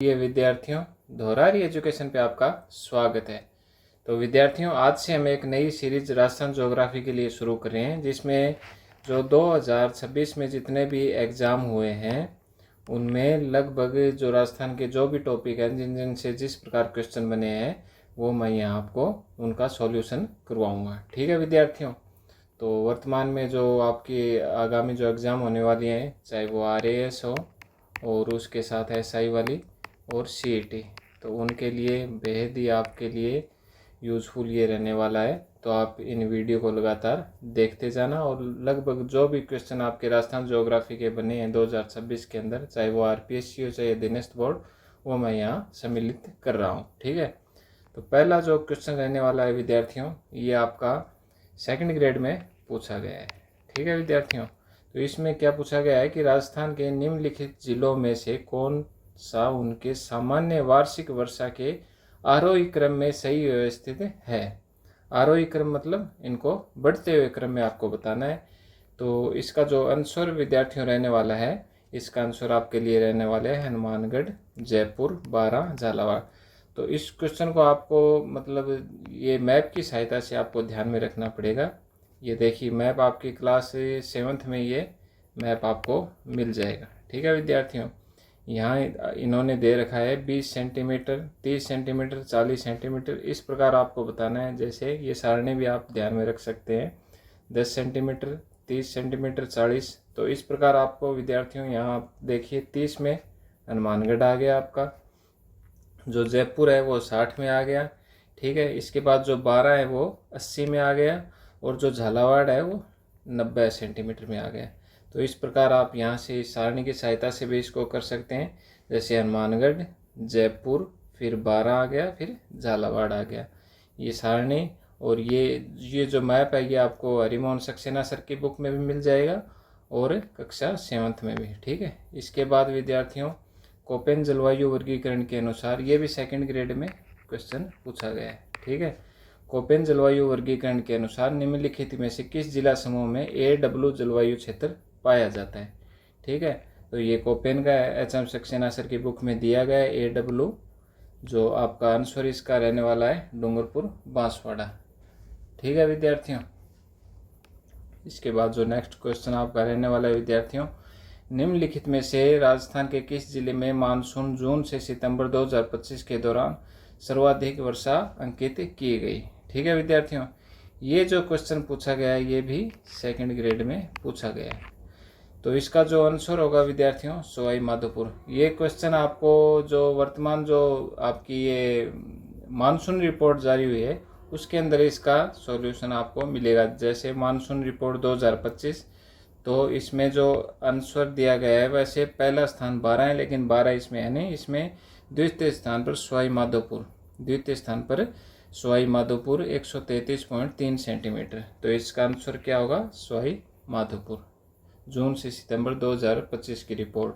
ये विद्यार्थियों, धोरारी एजुकेशन पे आपका स्वागत है। तो विद्यार्थियों, आज से हम एक नई सीरीज राजस्थान ज्योग्राफी के लिए शुरू कर रहे हैं, जिसमें जो 2026 में जितने भी एग्ज़ाम हुए हैं उनमें लगभग जो राजस्थान के जो भी टॉपिक हैं, जिन जिन से जिस प्रकार क्वेश्चन बने हैं, वो मैं यहाँ आपको उनका सॉल्यूशन करवाऊँगा। ठीक है विद्यार्थियों। तो वर्तमान में जो आपकी आगामी जो एग्ज़ाम होने वाली हैं, चाहे वो RAS हो और उसके साथ SI वाली और CET, तो उनके लिए बेहद ही आपके लिए यूज़फुल ये रहने वाला है। तो आप इन वीडियो को लगातार देखते जाना और लगभग जो भी क्वेश्चन आपके राजस्थान ज्योग्राफी के बने हैं 2026 के अंदर, चाहे वो RPSC हो चाहे अधीनस्थ बोर्ड, वो मैं यहाँ सम्मिलित कर रहा हूँ। ठीक है। तो पहला जो क्वेश्चन रहने वाला है विद्यार्थियों, ये आपका सेकंड ग्रेड में पूछा गया है। ठीक है विद्यार्थियों। तो इसमें क्या पूछा गया है कि राजस्थान के निम्नलिखित जिलों में से कौन सा उनके सामान्य वार्षिक वर्षा के आरोही क्रम में सही व्यवस्थित है। आरोही क्रम मतलब इनको बढ़ते हुए क्रम में आपको बताना है। तो इसका जो आंसर विद्यार्थियों रहने वाला है, इसका आंसर आपके लिए रहने वाले है हनुमानगढ़, जयपुर, बारां, झालावाड़। तो इस क्वेश्चन को आपको मतलब ये मैप की सहायता से आपको ध्यान में रखना पड़ेगा। ये देखिए मैप आपकी क्लास 7th में ये मैप आपको मिल जाएगा। ठीक है विद्यार्थियों। यहाँ इन्होंने दे रखा है 20 सेंटीमीटर, 30 सेंटीमीटर, 40 सेंटीमीटर, इस प्रकार आपको बताना है। जैसे ये सारणी भी आप ध्यान में रख सकते हैं, 10 सेंटीमीटर, 30 सेंटीमीटर, 40। तो इस प्रकार आपको विद्यार्थियों यहाँ आप देखिए 30 में हनुमानगढ़ आ गया आपका, जो जयपुर है वो 60 में आ गया। ठीक है। इसके बाद जो 12 है वो 80 में आ गया और जो झालावाड़ है वो 90 सेंटीमीटर में आ गया। तो इस प्रकार आप यहाँ से इस सारणी की सहायता से भी इसको कर सकते हैं। जैसे हनुमानगढ़, जयपुर, फिर 12 आ गया, फिर झालावाड़ आ गया, ये सारणी। और ये जो मैप है ये आपको हरिमोहन सक्सेना सर की बुक में भी मिल जाएगा और कक्षा 7th में भी। ठीक है। इसके बाद विद्यार्थियों, कोपेन जलवायु वर्गीकरण के अनुसार, ये भी सेकंड ग्रेड में क्वेश्चन पूछा गया है। ठीक है। कोपेन जलवायु वर्गीकरण के अनुसार निम्नलिखित में से किस जिला समूह में AW जलवायु क्षेत्र पाया जाता है। ठीक है। तो ये कोपेन का HM सक्सेना सर की बुक में दिया गया है AW, जो आपका आंसर इसका रहने वाला है डूंगरपुर, बांसवाड़ा। ठीक है विद्यार्थियों। इसके बाद जो नेक्स्ट क्वेश्चन आपका रहने वाला है विद्यार्थियों, निम्नलिखित में से राजस्थान के किस जिले में मानसून जून से सितंबर 2025 के दौरान सर्वाधिक वर्षा अंकित की गई। ठीक है विद्यार्थियों। ये जो क्वेश्चन पूछा गया है ये भी सेकंड ग्रेड में पूछा गया है। तो इसका जो आंसर होगा विद्यार्थियों सवाई माधोपुर। ये क्वेश्चन आपको जो वर्तमान जो आपकी ये मानसून रिपोर्ट जारी हुई है उसके अंदर इसका सॉल्यूशन आपको मिलेगा। जैसे मानसून रिपोर्ट 2025, तो इसमें जो आंसर दिया गया है वैसे पहला स्थान 12 है, लेकिन 12 इसमें है नहीं। इसमें द्वितीय स्थान पर सवाई माधोपुर, द्वितीय स्थान पर सवाई माधोपुर 133.3 सेंटीमीटर। तो इसका आंसर क्या होगा, सवाई माधोपुर। जून से सितंबर 2025 की रिपोर्ट,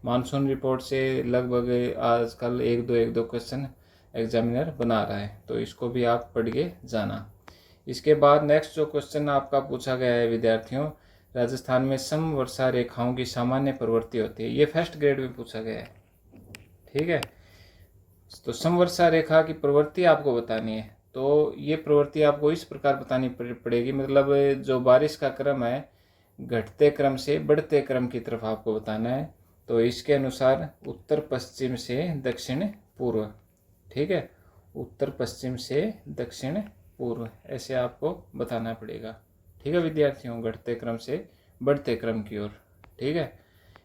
मानसून रिपोर्ट से लगभग आजकल एक दो क्वेश्चन एग्जामिनर बना रहा है, तो इसको भी आप पढ़ के जाना। इसके बाद नेक्स्ट जो क्वेश्चन आपका पूछा गया है विद्यार्थियों, राजस्थान में समवर्षा रेखाओं की सामान्य प्रवृत्ति होती है। ये फर्स्ट ग्रेड में पूछा गया है। ठीक है। तो समवर्षा रेखा की प्रवृत्ति आपको बतानी है। तो ये प्रवृत्ति आपको इस प्रकार बतानी पड़ेगी, मतलब जो बारिश का क्रम है घटते क्रम से बढ़ते क्रम की तरफ आपको बताना है। तो इसके अनुसार उत्तर पश्चिम से दक्षिण पूर्व। ठीक है। उत्तर पश्चिम से दक्षिण पूर्व, ऐसे आपको बताना पड़ेगा। ठीक है विद्यार्थियों, घटते क्रम से बढ़ते क्रम की ओर। ठीक है।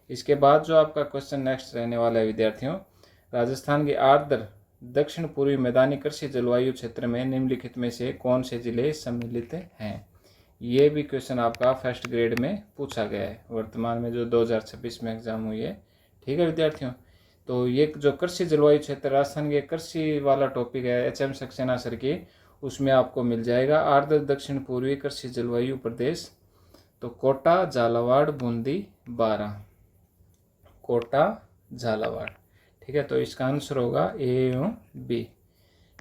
इसके बाद जो आपका क्वेश्चन नेक्स्ट रहने वाला है विद्यार्थियों, राजस्थान के आर्द्र दक्षिण पूर्वी मैदानी कृषि जलवायु क्षेत्र में निम्नलिखित में से कौन से जिले सम्मिलित हैं। ये भी क्वेश्चन आपका फर्स्ट ग्रेड में पूछा गया है, वर्तमान में जो 2026 में एग्जाम हुई है। ठीक है विद्यार्थियों। तो ये जो कृषि जलवायु क्षेत्र राजस्थान के कृषि वाला टॉपिक है HM सक्सेना सर की, उसमें आपको मिल जाएगा आर्द्र दक्षिण पूर्वी कृषि जलवायु प्रदेश। तो कोटा, झालावाड़, बूंदी, बारां, कोटा, झालावाड़। ठीक है। तो इसका आंसर होगा A एवं B।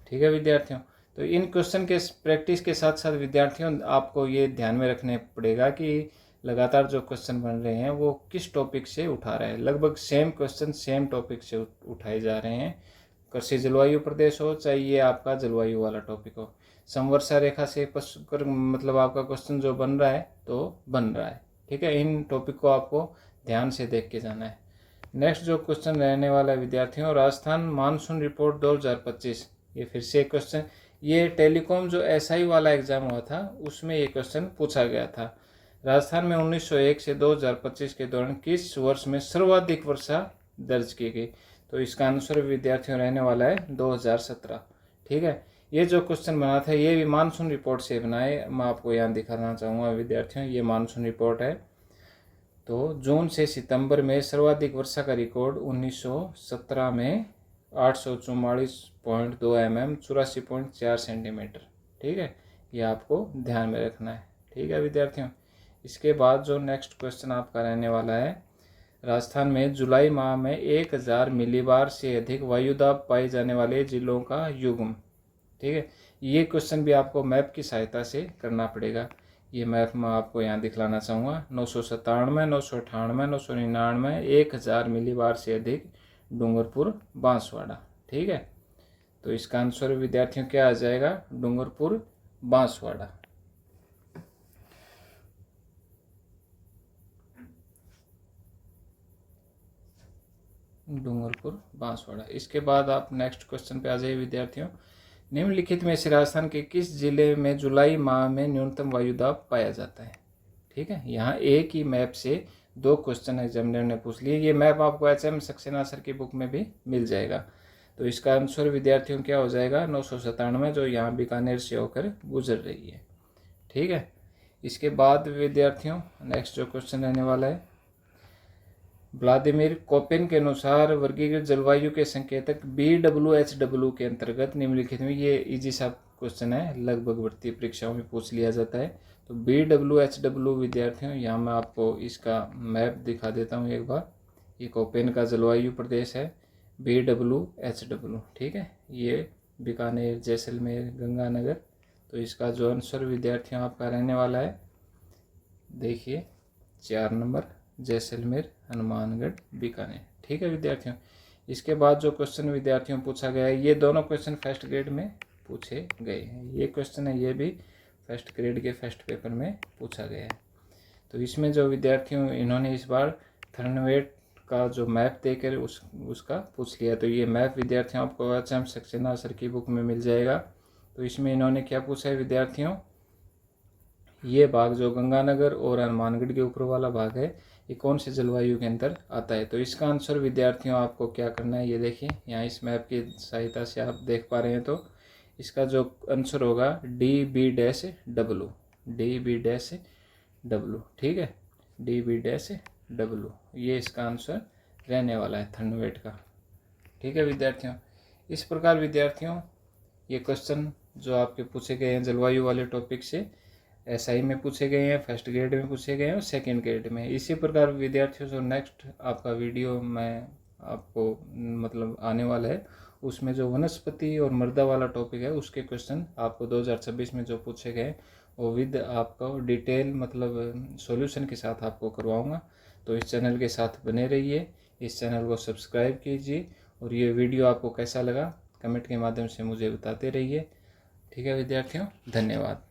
ठीक है विद्यार्थियों। तो इन क्वेश्चन के प्रैक्टिस के साथ साथ विद्यार्थियों आपको ये ध्यान में रखने पड़ेगा कि लगातार जो क्वेश्चन बन रहे हैं वो किस टॉपिक से उठा रहा है। लगभग सेम क्वेश्चन सेम टॉपिक से उठाए जा रहे हैं। कृषि जलवायु प्रदेश हो चाहे ये आपका जलवायु वाला टॉपिक हो, समवर्षा रेखा से मतलब आपका क्वेश्चन जो बन रहा है तो बन रहा है। ठीक है, इन टॉपिक को आपको ध्यान से देख के जाना है। नेक्स्ट जो क्वेश्चन रहने वाला है विद्यार्थियों, राजस्थान मानसून रिपोर्ट 2025। ये फिर से एक क्वेश्चन, ये टेलीकॉम जो एसआई वाला एग्जाम हुआ था उसमें ये क्वेश्चन पूछा गया था। राजस्थान में 1901 से 2025 के दौरान किस वर्ष में सर्वाधिक वर्षा दर्ज की गई? तो इसका आंसर विद्यार्थियों रहने वाला है 2017। ठीक है, ये जो क्वेश्चन बना था ये भी मानसून रिपोर्ट से बना है। मैं आपको यहाँ दिखाना चाहूँगा विद्यार्थियों, ये मानसून रिपोर्ट है। तो जून से सितंबर में सर्वाधिक वर्षा का रिकॉर्ड 1917 में 844.2 mm 84.4 सेंटीमीटर। ठीक है, ये आपको ध्यान में रखना है। ठीक है विद्यार्थियों, इसके बाद जो नेक्स्ट क्वेश्चन आपका रहने वाला है, राजस्थान में जुलाई माह में 1000 मिलीबार से अधिक वायुदाब पाए जाने वाले जिलों का युग्म। ठीक है, ये क्वेश्चन भी आपको मैप की सहायता से करना पड़ेगा। ये मैप मैं आपको यहाँ दिखलाना चाहूँगा। 997, 998, 999, 1000 मिलीबार से अधिक डूंगरपुर बांसवाड़ा। ठीक है, तो इसका आंसर विद्यार्थियों क्या आ जाएगा? डूंगरपुर बांसवाड़ा। डूंगरपुर बांसवाड़ा। इसके बाद आप नेक्स्ट क्वेश्चन पे आ जाइए विद्यार्थियों, निम्नलिखित में से राजस्थान के किस जिले में जुलाई माह में न्यूनतम वायुदाब पाया जाता है? ठीक है, यहाँ एक ही मैप से दो क्वेश्चन एग्जामिनर ने पूछ लिए। ये मैप आपको HM सक्सेना सर की बुक में भी मिल जाएगा। तो इसका आंसर विद्यार्थियों क्या हो जाएगा? 997, जो यहाँ बीकानेर से होकर गुजर रही है। ठीक है, इसके बाद विद्यार्थियों नेक्स्ट जो क्वेश्चन रहने वाला है, व्लादिमीर कोपेन के अनुसार वर्गीकृत जलवायु के संकेतक BWHW के अंतर्गत निम्नलिखित में, ये इजी सा क्वेश्चन है, लगभग भर्ती परीक्षाओं में पूछ लिया जाता है। तो BWHW विद्यार्थियों, यहाँ मैं आपको इसका मैप दिखा देता हूँ एक बार। ये कोपेन का जलवायु प्रदेश है BWHW। ठीक है, ये बीकानेर, जैसलमेर, गंगानगर। तो इसका जो आंसर विद्यार्थियों आपका रहने वाला है, देखिए 4 नंबर, जैसलमेर, हनुमानगढ़, बीकानेर। ठीक है विद्यार्थियों, इसके बाद जो क्वेश्चन विद्यार्थियों पूछा गया है, ये दोनों क्वेश्चन फर्स्ट ग्रेड में पूछे गए हैं। ये क्वेश्चन है, ये भी फर्स्ट ग्रेड के फर्स्ट पेपर में पूछा गया है। तो इसमें जो विद्यार्थियों इन्होंने इस बार थर्नवेट का जो मैप देकर उसका पूछ लिया। तो ये मैप विद्यार्थियों आपको HM सक्सेना सर की बुक में मिल जाएगा। तो इसमें इन्होंने क्या पूछा है विद्यार्थियों, ये भाग जो गंगानगर और हनुमानगढ़ के ऊपर वाला भाग है, ये कौन से जलवायु के अंदर आता है? तो इसका आंसर विद्यार्थियों आपको क्या करना है, ये देखिए यहाँ इस मैप की सहायता से आप देख पा रहे हैं। तो इसका जो आंसर होगा DB-W, DB-W। ठीक है, DB-W, ये इसका आंसर रहने वाला है थर्नवेट का। ठीक है विद्यार्थियों, इस प्रकार विद्यार्थियों ये क्वेश्चन जो आपके पूछे गए हैं जलवायु वाले टॉपिक से SI में पूछे गए हैं, फर्स्ट ग्रेड में पूछे गए हैं और सेकेंड ग्रेड में। इसी प्रकार विद्यार्थियों जो नेक्स्ट आपका वीडियो मैं आपको मतलब आने वाला है, उसमें जो वनस्पति और मृदा वाला टॉपिक है उसके क्वेश्चन आपको 2026 में जो पूछे गए वो विद आपको डिटेल मतलब सॉल्यूशन के साथ आपको करवाऊंगा। तो इस चैनल के साथ बने रहिए, इस चैनल को सब्सक्राइब कीजिए और ये वीडियो आपको कैसा लगा कमेंट के माध्यम से मुझे बताते रहिए। ठीक है विद्यार्थियों, धन्यवाद।